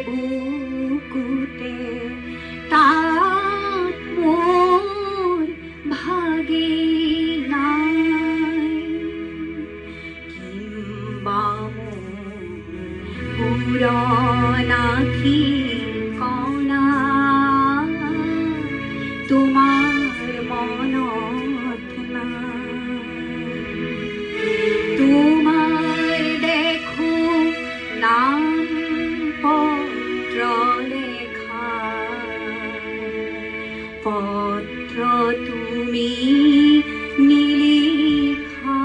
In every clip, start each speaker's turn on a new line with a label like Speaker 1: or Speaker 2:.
Speaker 1: বুকুতে তাত মোর ভাগে নাই কিম্বা পুরনা ঠিকনা তোমার মনত নাই তোমার দেখো নাম পত্র লেখা পত্র তুমি নিলিখা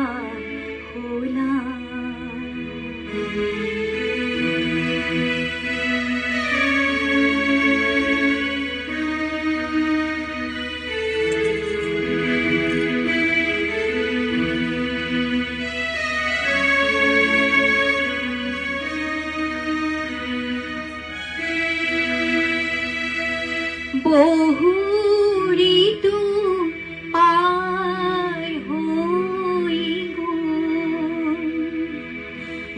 Speaker 1: হলা বহু ঋতু পার হই গো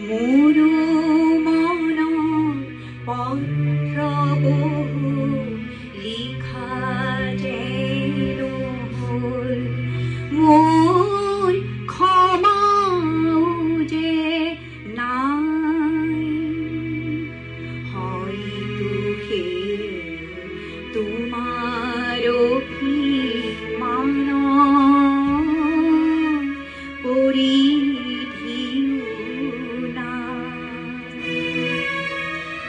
Speaker 1: মোর মন পত্র বহু লিখা যেন হল মোর ক্ষমাও যে নাই হয়তো হে তোমার অভিমান পরিধিও না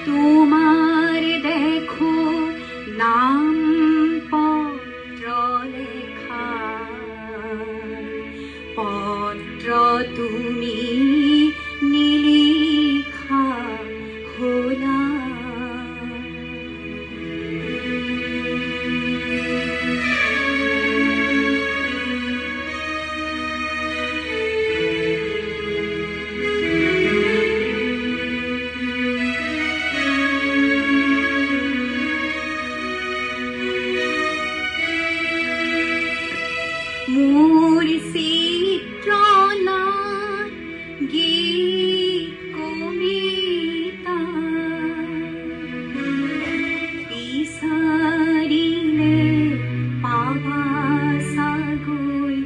Speaker 1: তোমার দেখো নাম পত্র লেখা পত্র তুমি নিলিখা হলা মোর চিত্রনা গীত কবিতা বিচাৰিলে পাবা চাগৈ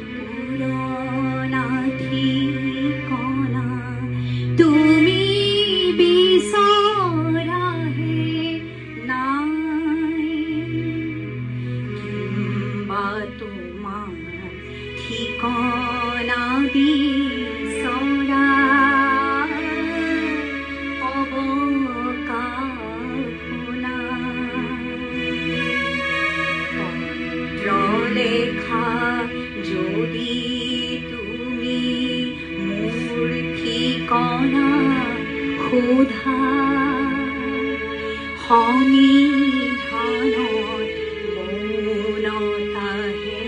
Speaker 1: পুৰণা ঠিকনা তুমি বিচৰাহে নাই কিম্বা তোমাৰ ঠিকনা বিচৰা অৱকাশনা পত্ৰ লেখা যদি তুমি মোৰ ঠিকনা সোধা সংবিধানত মৌনতাহে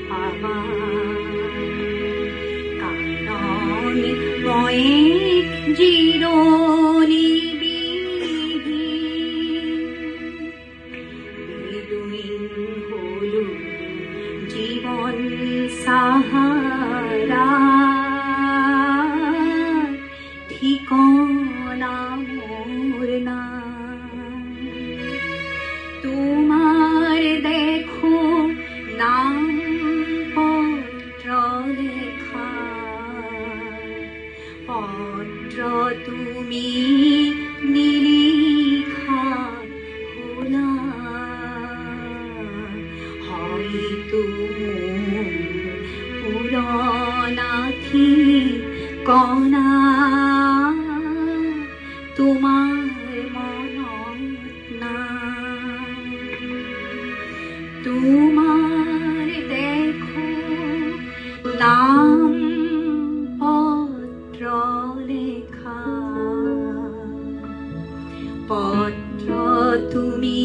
Speaker 1: পাবা কাৰণ মই জিৰণি বিহীন হলো জীৱন সাহাৰা ঠিকনা মোর নাই তোমার দেখো নাম পত্র লেখা পত্র তুমি নিলিখা হলা হয়তো পুরনা ঠিকনা তোমার মনত নাই তোমার দেখো নাম পত্র লেখা পত্র তুমি